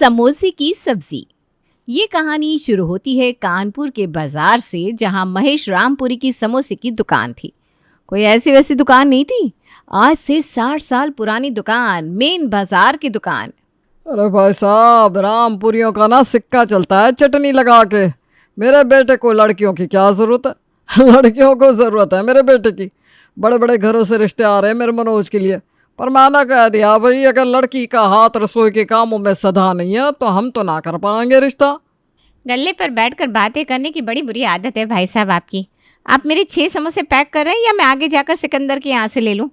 समोसे की सब्जी। ये कहानी शुरू होती है कानपुर के बाजार से, जहां महेश रामपुरी की समोसे की दुकान थी। कोई ऐसी वैसी दुकान नहीं थी, आज से 60 साल पुरानी दुकान, मेन बाजार की दुकान। अरे भाई साहब, रामपुरियों का ना सिक्का चलता है चटनी लगा के। मेरे बेटे को लड़कियों की क्या ज़रूरत है? लड़कियों को ज़रूरत है मेरे बेटे की। बड़े बड़े घरों से रिश्ते आ रहे हैं मेरे मनोज के लिए, पर मैंने कह दिया भाई, अगर लड़की का हाथ रसोई के कामों में सधा नहीं है तो हम तो ना कर पाएंगे रिश्ता। गल्ले पर बैठकर बातें करने की बड़ी बुरी आदत है भाई साहब आपकी। आप मेरे 6 समोसे पैक कर रहे हैं या मैं आगे जाकर सिकंदर के यहाँ से ले लूँ?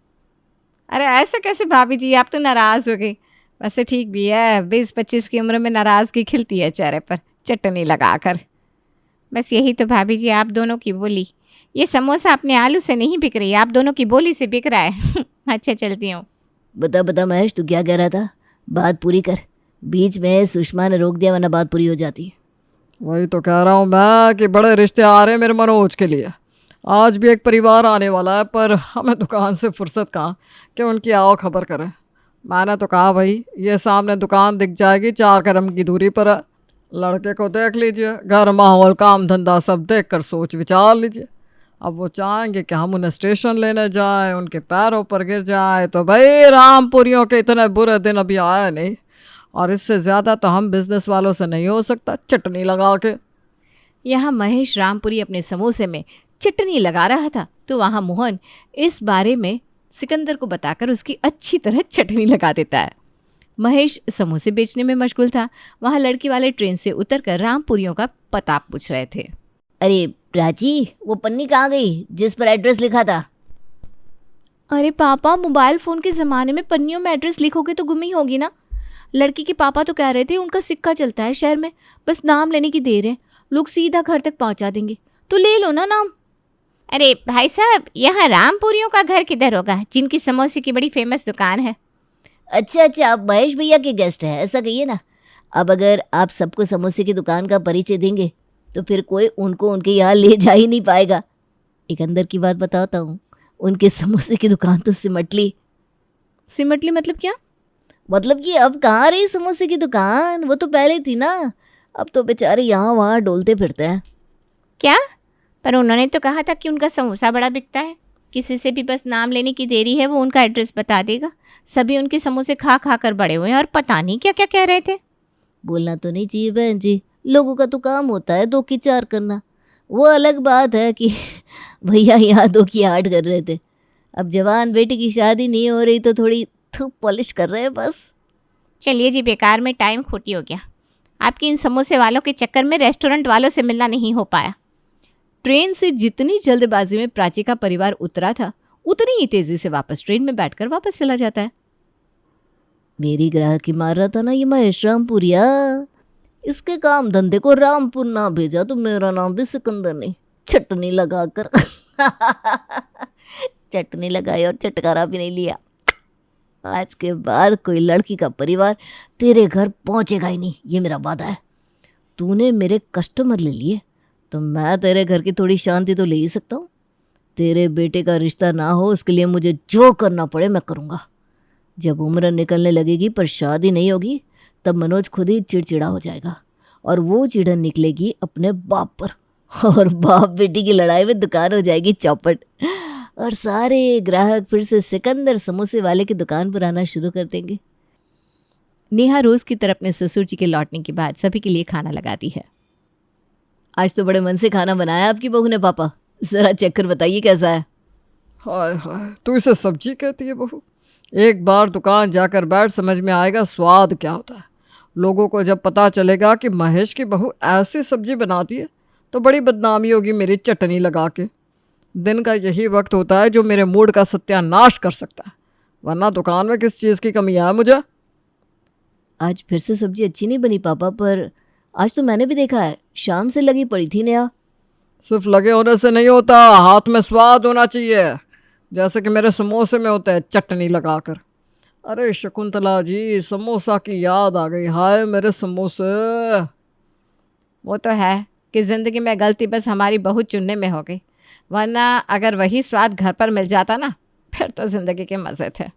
अरे ऐसे कैसे भाभी जी, आप तो नाराज़ हो गई। वैसे ठीक भी है, 20-25 की उम्र में नाराज़गी खिलती है चेहरे पर चटनी लगाकर। बस यही तो भाभी जी आप दोनों की बोली। ये समोसा अपने आलू से नहीं बिक रही, आप दोनों की बोली से बिक रहा है। अच्छा चलती हूँ। बता बता महेश, तू क्या कह रहा था? बात पूरी कर। बीच में सुषमा ने रोक दिया, वरना बात पूरी हो जाती। वही तो कह रहा हूँ मैं कि बड़े रिश्ते आ रहे हैं मेरे मनोज के लिए। आज भी एक परिवार आने वाला है, पर हमें दुकान से फुर्सत कहाँ कि उनकी आओ खबर करें। मैंने तो कहा भाई, ये सामने दुकान दिख जाएगी, 4 कदम की दूरी पर है। लड़के को देख लीजिए, घर माहौल काम धंधा सब देख कर सोच विचार लीजिए। अब वो चाहेंगे कि हम उन्हें स्टेशन लेने जाएं, उनके पैरों पर गिर जाए, तो भाई रामपुरियों के इतने बुरे दिन अभी आए नहीं, और इससे ज़्यादा तो हम बिजनेस वालों से नहीं हो सकता चटनी लगा के। यहाँ महेश रामपुरी अपने समोसे में चटनी लगा रहा था, तो वहाँ मोहन इस बारे में सिकंदर को बताकर उसकी अच्छी तरह चटनी लगा देता है। महेश समोसे बेचने में मशगूल था, वहाँ लड़की वाले ट्रेन से उतरकर रामपुरियों का पता पूछ रहे थे। अरे प्राची, वो पन्नी कहाँ गई जिस पर एड्रेस लिखा था? अरे पापा, मोबाइल फ़ोन के ज़माने में पन्नियों में एड्रेस लिखोगे तो गुम ही होगी ना। लड़की के पापा तो कह रहे थे उनका सिक्का चलता है शहर में, बस नाम लेने की देर है, लोग सीधा घर तक पहुंचा देंगे, तो ले लो ना नाम। अरे भाई साहब, यहाँ रामपुरियों का घर किधर होगा, जिनकी समोसे की बड़ी फेमस दुकान है? अच्छा, आप महेश भैया के गेस्ट हैं, ऐसा कहिए ना। अब अगर आप सबको समोसे की दुकान का परिचय देंगे तो फिर कोई उनको उनके यहाँ ले जा ही नहीं पाएगा। एक अंदर की बात बताता हूँ, उनके समोसे की दुकान तो सिमटली मतलब क्या? मतलब कि अब कहाँ रही समोसे की दुकान, वो तो पहले थी ना। अब तो बेचारे यहाँ वहाँ डोलते फिरते हैं। क्या? पर उन्होंने तो कहा था कि उनका समोसा बड़ा बिकता है, किसी से भी बस नाम लेने की देरी है वो उनका एड्रेस बता देगा। सभी उनके समोसे खा खा कर बड़े हुए हैं और पता नहीं क्या क्या कह रहे थे। बोलना तो नहीं चाहिए बहन जी, लोगों का तो काम होता है 2 की 4 करना। वो अलग बात है कि भैया यहाँ 2 की 8 कर रहे थे। अब जवान बेटी की शादी नहीं हो रही तो थोड़ी थूक पॉलिश कर रहे हैं बस। चलिए जी, बेकार में टाइम खोटी हो गया। आपकी इन समोसे वालों के चक्कर में रेस्टोरेंट वालों से मिलना नहीं हो पाया। ट्रेन से जितनी जल्दबाजी में प्राची का परिवार उतरा था, उतनी ही तेजी से वापस ट्रेन में बैठकर वापस चला जाता है। मेरी ग्राहक की मार रहा था ना ये महेश रामपुरिया, इसके काम धंधे को रामपुर ना भेजा तो मेरा नाम भी सिकंदर नहीं। चटनी लगाकर चटनी लगाई और चटकारा भी नहीं लिया। आज के बाद कोई लड़की का परिवार तेरे घर पहुंचेगा ही नहीं, ये मेरा वादा है। तूने मेरे कस्टमर ले लिए तो मैं तेरे घर की थोड़ी शांति तो ले ही सकता हूँ। तेरे बेटे का रिश्ता ना हो, उसके लिए मुझे जो करना पड़े मैं करूँगा। जब उम्र निकलने लगेगी पर शादी नहीं होगी, तब मनोज खुद ही चिड़चिड़ा हो जाएगा, और वो चिड़न निकलेगी अपने बाप पर, और बाप बेटी की लड़ाई में दुकान हो जाएगी चौपट, और सारे ग्राहक फिर से सिकंदर समोसे वाले की दुकान पर आना शुरू कर देंगे। नेहा रोज की तरह अपने ससुर जी के लौटने के बाद सभी के लिए खाना लगाती है। आज तो बड़े मन से खाना बनाया आपकी बहू ने पापा, ज़रा चेक कर बताइए कैसा है। हाय हाय, तू इसे सब्जी कहती है बहू? एक बार दुकान जाकर बैठ, समझ में आएगा स्वाद क्या होता है। लोगों को जब पता चलेगा कि महेश की बहू ऐसी सब्जी बनाती है तो बड़ी बदनामी होगी मेरी चटनी लगा के। दिन का यही वक्त होता है जो मेरे मूड का सत्यानाश कर सकता है, वरना दुकान में किस चीज़ की कमी है मुझे? आज फिर से सब्जी अच्छी नहीं बनी पापा, पर आज तो मैंने भी देखा है शाम से लगी पड़ी थी नेहा। सिर्फ लगे होने से नहीं होता, हाथ में स्वाद होना चाहिए, जैसे कि मेरे समोसे में होता है चटनी लगाकर। अरे शकुंतला जी, समोसा की याद आ गई, हाय मेरे समोसे। वो तो है कि ज़िंदगी में गलती बस हमारी बहू चुनने में हो गई, वरना अगर वही स्वाद घर पर मिल जाता ना, फिर तो ज़िंदगी के मज़े थे।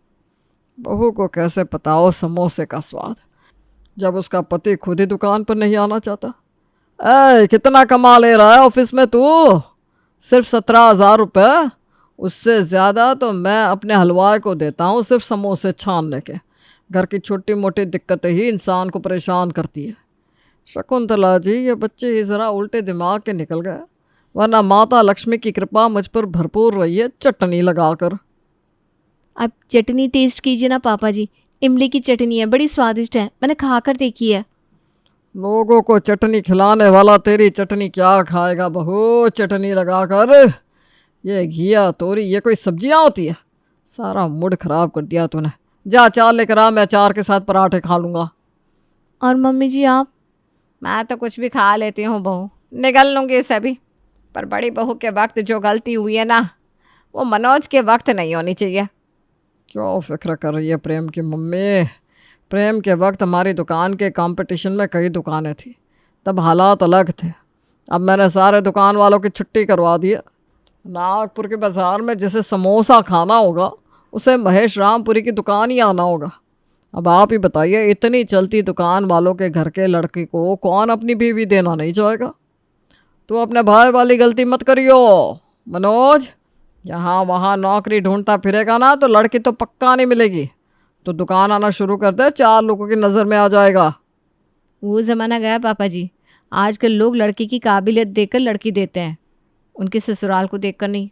बहू को कैसे पता हो समोसे का स्वाद? जब उसका पति खुद ही दुकान पर नहीं आना चाहता। कितना कमा ले रहा है ऑफिस में तू? सिर्फ 17,000 रुपये। उससे ज़्यादा तो मैं अपने हलवाई को देता हूँ सिर्फ समोसे छानने के। घर की छोटी मोटी दिक्कतें ही इंसान को परेशान करती है। शकुंतला जी, ये बच्चे ही ज़रा उल्टे दिमाग के निकल गए, वरना माता लक्ष्मी की कृपा मुझ पर भरपूर रही है चटनी लगाकर। आप चटनी टेस्ट कीजिए ना पापा जी, इमली की चटनी है, बड़ी स्वादिष्ट है, मैंने खा कर देखी है। लोगों को चटनी खिलाने वाला तेरी चटनी क्या खाएगा बहू चटनी लगाकर? ये घिया तोरी ये कोई सब्जियां होती है? सारा मूड खराब कर दिया तूने। जा अचार लेकर आ, मैं अचार के साथ पराठे खा लूँगा। और मम्मी जी आप? मैं तो कुछ भी खा लेती हूँ बहू, निगल लूँगी इसे भी। पर बड़ी बहू के वक्त जो गलती हुई है ना, वो मनोज के वक्त नहीं होनी चाहिए। क्यों फिक्र कर रही है प्रेम की मम्मी? प्रेम के वक्त हमारी दुकान के कंपटीशन में कई दुकानें थी, तब हालात अलग थे। अब मैंने सारे दुकान वालों की छुट्टी करवा दी है। नागपुर के बाज़ार में जिसे समोसा खाना होगा उसे महेश रामपुरी की दुकान ही आना होगा। अब आप ही बताइए, इतनी चलती दुकान वालों के घर के लड़की को कौन अपनी बीवी देना नहीं चाहेगा? तो अपने भाई वाली गलती मत करियो मनोज। यहाँ वहाँ नौकरी ढूंढता फिरेगा ना तो लड़की तो पक्का नहीं मिलेगी। तो दुकान आना शुरू कर दे, 4 लोगों की नज़र में आ जाएगा। वो ज़माना गया पापा जी, आजकल लोग लड़की की काबिलियत देखकर लड़की देते हैं, उनके ससुराल को देखकर नहीं।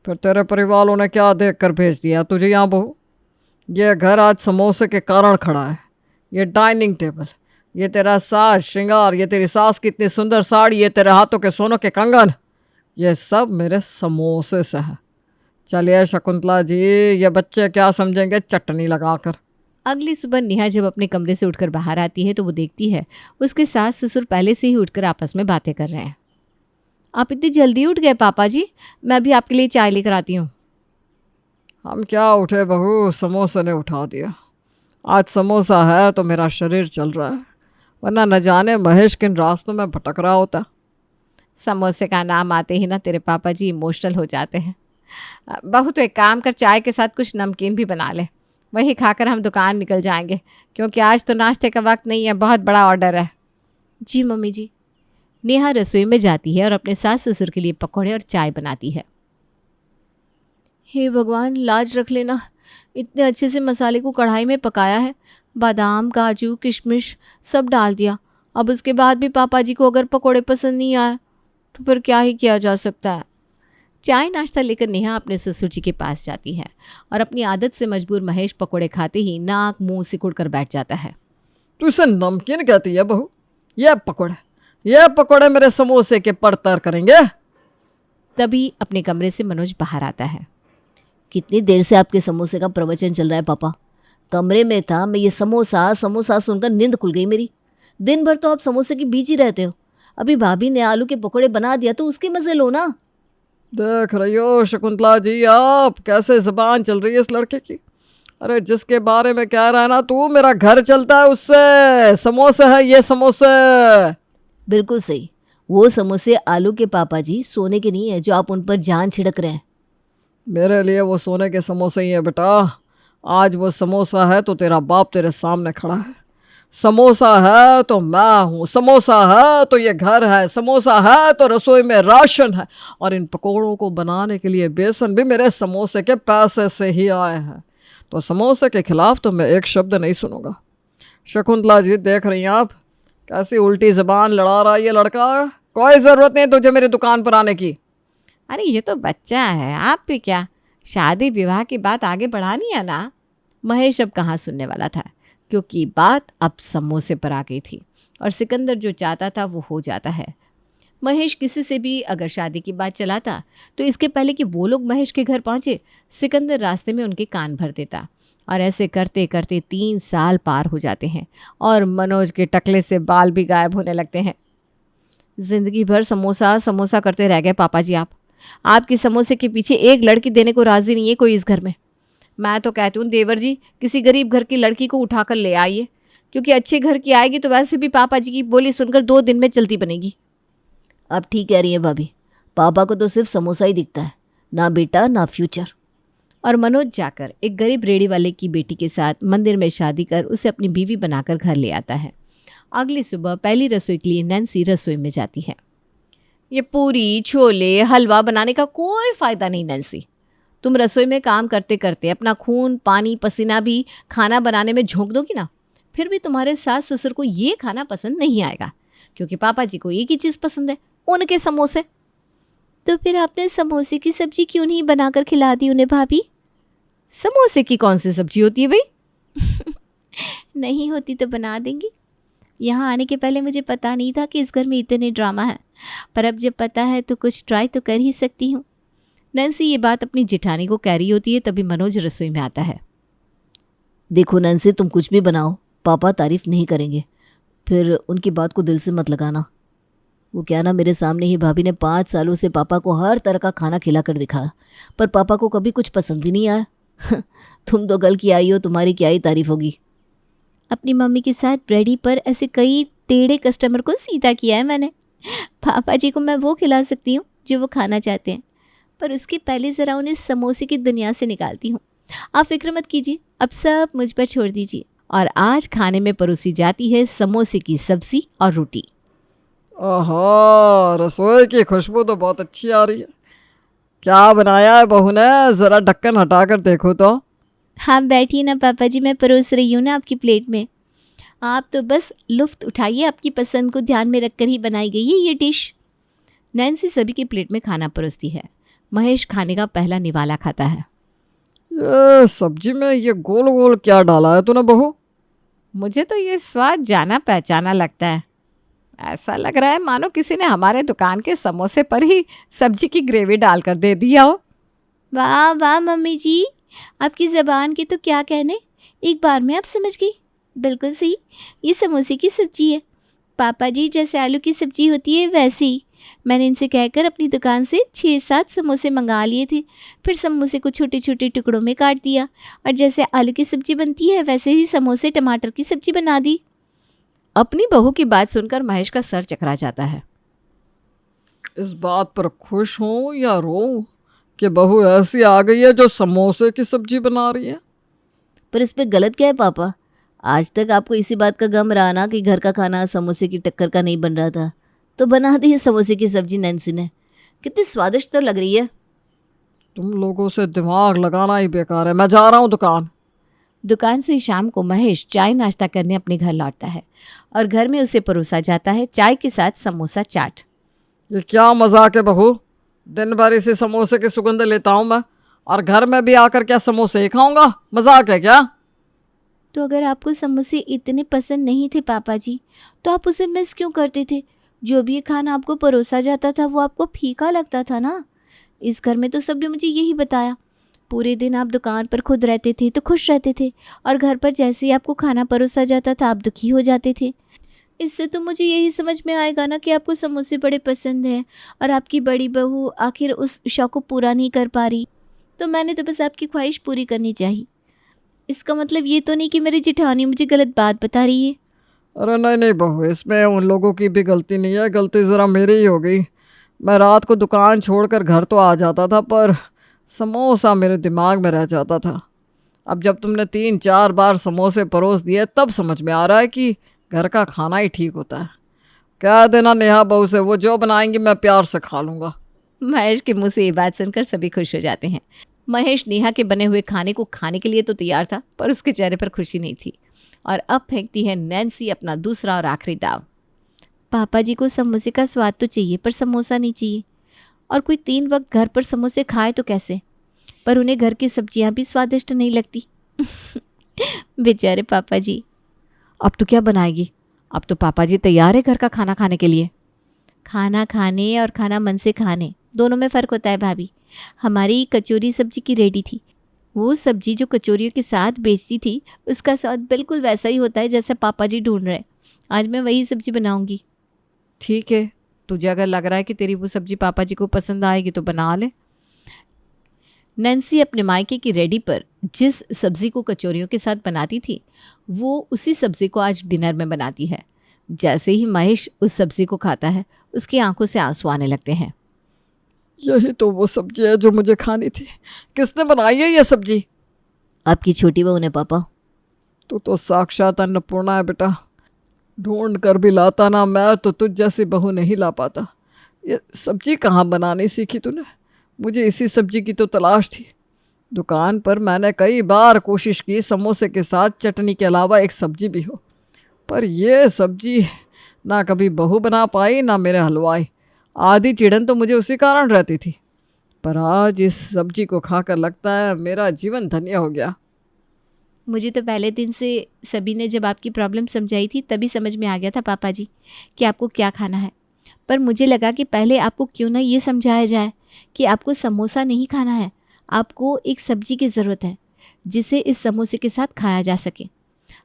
फिर तेरे परिवार वालों ने क्या देख कर भेज दिया तुझे यहाँ बहू? ये घर आज समोसे के कारण खड़ा है। ये डाइनिंग टेबल, ये तेरा साज श्रृंगार, ये तेरी सास की इतनी सुंदर साड़ी, ये तेरे हाथों के सोनों के कंगन, ये सब मेरे समोसे से है। चलिए शकुंतला जी, ये बच्चे क्या समझेंगे चटनी लगाकर। अगली सुबह नेहा जब अपने कमरे से उठकर बाहर आती है तो वो देखती है उसके सास ससुर पहले से ही उठकर आपस में बातें कर रहे हैं। आप इतनी जल्दी उठ गए पापा जी? मैं भी आपके लिए चाय लेकर आती हूँ। हम क्या उठे बहू, समोसे ने उठा दिया। आज समोसा है तो मेरा शरीर चल रहा है, वरना न जाने महेश किन रास्तों में भटक रहा होता। समोसे का नाम आते ही ना तेरे पापा जी इमोशनल हो जाते हैं। बहू तो एक काम कर, चाय के साथ कुछ नमकीन भी बना ले, वही खाकर हम दुकान निकल जाएंगे, क्योंकि आज तो नाश्ते का वक्त नहीं है, बहुत बड़ा ऑर्डर है। जी मम्मी जी। नेहा रसोई में जाती है और अपने सास ससुर के लिए पकौड़े और चाय बनाती है। हे भगवान, लाज रख लेना, इतने अच्छे से मसाले को कढ़ाई में पकाया है, बादाम काजू किशमिश सब डाल दिया। अब उसके बाद भी पापा जी को अगर पकौड़े पसंद नहीं आए तो फिर क्या ही किया जा सकता है। चाय नाश्ता लेकर नेहा अपने ससुर जी के पास जाती है और अपनी आदत से मजबूर महेश पकौड़े खाते ही नाक मुंह सिकुड़ कर बैठ जाता है। तू इसे नमकीन कहती है बहू? ये पकौड़े मेरे समोसे के पड़तर करेंगे। तभी अपने कमरे से मनोज बाहर आता है। कितनी देर से आपके समोसे का प्रवचन चल रहा है पापा? कमरे में था मैं, ये समोसा समोसा सुनकर नींद खुल गई मेरी। दिन भर तो आप समोसे के बीच ही रहते हो। अभी भाभी ने आलू के पकौड़े बना दिया तो उसके मजे लो ना। देख रही हो शकुंतला जी आप कैसे ज़बान चल रही है इस लड़के की? अरे जिसके बारे में कह रहा है ना तू, मेरा घर चलता है उससे। समोसे है ये समोसे। बिल्कुल सही, वो समोसे आलू के पापा जी, सोने के नहीं है जो आप उन पर जान छिड़क रहे हैं। मेरे लिए वो सोने के समोसे ही है बेटा। आज वो समोसा है तो तेरा बाप तेरे सामने खड़ा है। समोसा है तो मैं हूँ, समोसा है तो ये घर है, समोसा है तो रसोई में राशन है, और इन पकौड़ों को बनाने के लिए बेसन भी मेरे समोसे के पैसे से ही आए हैं। तो समोसे के खिलाफ तो मैं एक शब्द नहीं सुनूंगा। शकुंतला जी देख रही हैं आप कैसी उल्टी ज़बान लड़ा रहा है ये लड़का। कोई ज़रूरत नहीं तुझे मेरी दुकान पर आने की। अरे ये तो बच्चा है, आप भी क्या, शादी विवाह की बात आगे बढ़ानी है ना। महेश अब कहाँ सुनने वाला था, क्योंकि बात अब समोसे पर आ गई थी और सिकंदर जो चाहता था वो हो जाता है। महेश किसी से भी अगर शादी की बात चलाता तो इसके पहले कि वो लोग महेश के घर पहुंचे, सिकंदर रास्ते में उनके कान भर देता। और ऐसे करते करते 3 साल पार हो जाते हैं और मनोज के टकले से बाल भी गायब होने लगते हैं। ज़िंदगी भर समोसा समोसा करते रह गए पापा जी। आपकी समोसे के पीछे एक लड़की देने को राज़ी नहीं है कोई इस घर में। मैं तो कहती हूँ देवर जी, किसी गरीब घर की लड़की को उठाकर ले आइए, क्योंकि अच्छे घर की आएगी तो वैसे भी पापा जी की बोली सुनकर 2 दिन में चलती बनेगी। अब ठीक कह रही है भाभी, पापा को तो सिर्फ समोसा ही दिखता है, ना बेटा ना फ्यूचर। और मनोज जाकर एक गरीब रेड़ी वाले की बेटी के साथ मंदिर में शादी कर उसे अपनी बीवी बनाकर घर ले आता है। अगली सुबह पहली रसोई के लिए नैन्सी रसोई में जाती है। ये पूरी, छोले, हलवा बनाने का कोई फ़ायदा नहीं नैन्सी। तुम रसोई में काम करते करते अपना खून, पानी, पसीना भी खाना बनाने में झोंक दोगी ना, फिर भी तुम्हारे सास ससुर को ये खाना पसंद नहीं आएगा, क्योंकि पापा जी को एक ही चीज़ पसंद है, उनके समोसे। तो फिर आपने समोसे की सब्जी क्यों नहीं बनाकर खिला दी उन्हें भाभी? समोसे की कौन सी सब्जी होती है भाई? नहीं होती तो बना देंगी। यहाँ आने के पहले मुझे पता नहीं था कि इस घर में इतने ड्रामा है, पर अब जब पता है तो कुछ ट्राई तो कर ही सकती हूँ। नैन्सी ये बात अपनी जेठानी को कह रही होती है, तभी मनोज रसोई में आता है। देखो नैन्सी, तुम कुछ भी बनाओ, पापा तारीफ नहीं करेंगे, फिर उनकी बात को दिल से मत लगाना। वो क्या ना, मेरे सामने ही भाभी ने 5 सालों से पापा को हर तरह का खाना खिला कर दिखाया, पर पापा को कभी कुछ पसंद ही नहीं आया। तुम तो गल की आई हो, तुम्हारी क्या ही तारीफ होगी। अपनी मम्मी के साथ ब्रेडी पर ऐसे कई टेढ़े कस्टमर को सीधा किया है मैंने। पापा जी को मैं वो खिला सकती हूँ जो वो खाना चाहते हैं, पर उसके पहले ज़रा उन्हें समोसे की दुनिया से निकालती हूँ। आप फिक्र मत कीजिए, अब सब मुझ पर छोड़ दीजिए। और आज खाने में परोसी जाती है समोसे की सब्जी और रोटी। ओहो, रसोई की खुशबू तो बहुत अच्छी आ रही है। क्या बनाया है बहू ने? ज़रा ढक्कन हटा कर देखो तो। हाँ बैठिए ना पापा जी, मैं परोस रही हूँ ना आपकी प्लेट में। आप तो बस लुफ्त उठाइए, आपकी पसंद को ध्यान में रखकर ही बनाई गई है ये डिश। नैन्सी सभी की प्लेट में खाना परोसती है। महेश खाने का पहला निवाला खाता है। ये सब्जी में ये गोल गोल क्या डाला है तूने बहू? मुझे तो ये स्वाद जाना पहचाना लगता है। ऐसा लग रहा है मानो किसी ने हमारे दुकान के समोसे पर ही सब्जी की ग्रेवी डालकर दे दिया हो। वाह वाह मम्मी जी, आपकी ज़बान के तो क्या कहने, एक बार में आप समझ गई। बिल्कुल सही, ये समोसे की सब्जी है। पापा जी, जैसे आलू की सब्जी होती है वैसे ही। मैंने इनसे कहकर अपनी दुकान से 6-7 समोसे मंगा लिए थे, फिर समोसे को छोटे छोटे टुकड़ों में काट दिया, और जैसे आलू की सब्जी बनती है वैसे ही समोसे टमाटर की सब्जी बना दी। अपनी बहू की बात सुनकर महेश का सर चकरा जाता है। इस बात पर खुश हूँ या रोऊं कि बहू ऐसी आ गई है जो समोसे की सब्जी बना रही है? पर इस पे गलत क्या है पापा? आज तक आपको इसी बात का गम रहा ना कि घर का खाना समोसे की टक्कर का नहीं बन रहा था, तो बना दी है समोसे की सब्जी नैन्सी ने। कितनी स्वादिष्ट तो लग रही है। तुम लोगों से दिमाग लगाना ही बेकार है, मैं जा रहा हूँ दुकान। दुकान से शाम को महेश चाय नाश्ता करने अपने घर लौटता है और घर में उसे परोसा जाता है चाय के साथ समोसा चाट। ये क्या मजाक है बहू? दिन भर इसी समोसे की सुगंध लेता हूँ मैं, और घर में भी आकर क्या समोसे ही खाऊंगा? मजाक है क्या? तो अगर आपको समोसे इतने पसंद नहीं थे पापा जी, तो आप उसे मिस क्यों करते थे? जो भी ये खाना आपको परोसा जाता था वो आपको फीका लगता था ना। इस घर में तो सबने मुझे यही बताया। पूरे दिन आप दुकान पर खुद रहते थे तो खुश रहते थे, और घर पर जैसे ही आपको खाना परोसा जाता था आप दुखी हो जाते थे। इससे तो मुझे यही समझ में आएगा ना कि आपको समोसे बड़े पसंद हैं, और आपकी बड़ी बहू आखिर उस शौक को पूरा नहीं कर पा रही, तो मैंने तो बस आपकी ख्वाहिश पूरी करनी चाहिए। इसका मतलब ये तो नहीं कि मेरी जेठानी मुझे गलत बात बता रही है। अरे नहीं नहीं बहू, इसमें उन लोगों की भी गलती नहीं है, गलती ज़रा मेरी ही हो गई। मैं रात को दुकान छोड़कर घर तो आ जाता था, पर समोसा मेरे दिमाग में रह जाता था। अब जब तुमने 3-4 बार समोसे परोस दिए तब समझ में आ रहा है कि घर का खाना ही ठीक होता है। कह देना नेहा बहू से, वो जो बनाएंगी मैं प्यार से खा लूँगा। महेश के मुंह से ये बात सुनकर सभी खुश हो जाते हैं। महेश नेहा के बने हुए खाने को खाने के लिए तो तैयार था, पर उसके चेहरे पर खुशी नहीं थी। और अब फेंकती है नैन्सी अपना दूसरा और आखिरी दाव। पापा जी को समोसे का स्वाद तो चाहिए, पर समोसा नहीं चाहिए। और कोई 3 वक्त घर पर समोसे खाए तो कैसे? पर उन्हें घर की सब्जियां भी स्वादिष्ट नहीं लगती। बेचारे पापा जी। अब तो क्या बनाएगी? अब तो पापा जी तैयार है घर का खाना खाने के लिए। खाना खाने और खाना मन से खाने दोनों में फ़र्क होता है भाभी। हमारी कचौरी सब्जी की रेडी थी। वो सब्जी जो कचौरियों के साथ बेचती थी उसका स्वाद बिल्कुल वैसा ही होता है जैसा पापा जी ढूंढ रहे हैं। आज मैं वही सब्जी बनाऊंगी। ठीक है, तुझे अगर लग रहा है कि तेरी वो सब्जी पापा जी को पसंद आएगी तो बना ले। नैन्सी अपने मायके की रेडी पर जिस सब्ज़ी को कचौरियों के साथ बनाती थी वो उसी सब्ज़ी को आज डिनर में बनाती है। जैसे ही महेश उस सब्ज़ी को खाता है उसकी आंखों से आंसू आने लगते हैं। यही तो वो सब्जी है जो मुझे खानी थी। किसने बनाई है ये सब्जी? आपकी छोटी बहू ने पापा। तू तो साक्षात अन्नपूर्णा है बेटा। ढूंढ कर भी लाता ना मैं तो तुझ जैसी बहू नहीं ला पाता। ये सब्जी कहाँ बनानी सीखी तूने? मुझे इसी सब्जी की तो तलाश थी। दुकान पर मैंने कई बार कोशिश की समोसे के साथ चटनी के अलावा एक सब्जी भी हो, पर ये सब्जी ना कभी बहू बना पाई ना मेरे हलवाई। आधी चिड़न तो मुझे उसी कारण रहती थी, पर आज इस सब्जी को खाकर लगता है मेरा जीवन धन्य हो गया। मुझे तो पहले दिन से सभी ने जब आपकी प्रॉब्लम समझाई थी तभी समझ में आ गया था पापा जी कि आपको क्या खाना है। पर मुझे लगा कि पहले आपको क्यों ना ये समझाया जाए कि आपको समोसा नहीं खाना है, आपको एक सब्जी की ज़रूरत है जिसे इस समोसे के साथ खाया जा सके।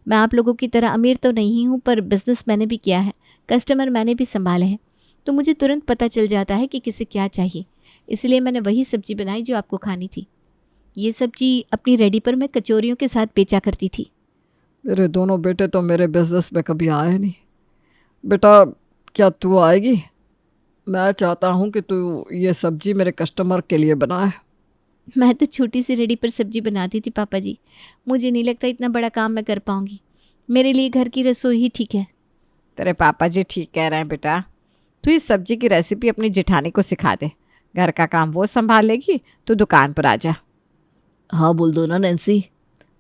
मैं आप लोगों की तरह अमीर तो नहीं हूँ, पर बिज़नेस मैंने भी किया है, कस्टमर मैंने भी संभाले हैं, तो मुझे तुरंत पता चल जाता है कि किसे क्या चाहिए। इसलिए मैंने वही सब्जी बनाई जो आपको खानी थी। ये सब्जी अपनी रेडी पर मैं कचौरियों के साथ बेचा करती थी। मेरे दोनों बेटे तो मेरे बिजनेस में कभी आए नहीं। बेटा क्या तू आएगी? मैं चाहता हूँ कि तू ये सब्जी मेरे कस्टमर के लिए बनाए। मैं तो छोटी सी रेडी पर सब्जी बनाती थी पापा जी, मुझे नहीं लगता इतना बड़ा काम मैं कर पाऊँगी। मेरे लिए घर की रसोई ही ठीक है। तेरे पापा जी ठीक कह रहे हैं बेटा। तू इस सब्जी की रेसिपी अपनी जेठानी को सिखा दे, घर का काम वो संभाल लेगी, तू दुकान पर आ जा। हाँ बोल दो ना नैन्सी,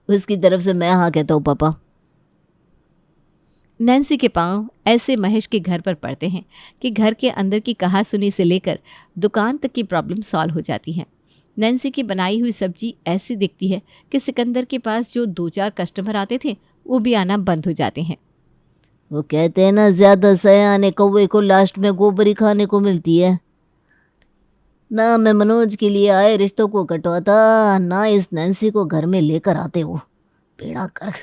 उसकी तरफ से मैं हाँ कहता हूँ पापा। नैन्सी के पांव ऐसे महेश के घर पर पड़ते हैं कि घर के अंदर की कहासुनी से लेकर दुकान तक की प्रॉब्लम सॉल्व हो जाती है। नैन्सी की बनाई हुई सब्जी ऐसी दिखती है कि सिकंदर के पास जो 2-4 कस्टमर आते थे वो भी आना बंद हो जाते हैं। वो कहते हैं ना, ज्यादा सयाने कौवे को लास्ट में गोबरी खाने को मिलती है। ना मैं मनोज के लिए आए रिश्तों को कटवाता, ना इस नैन्सी को घर में लेकर आते। वो बेड़ा कर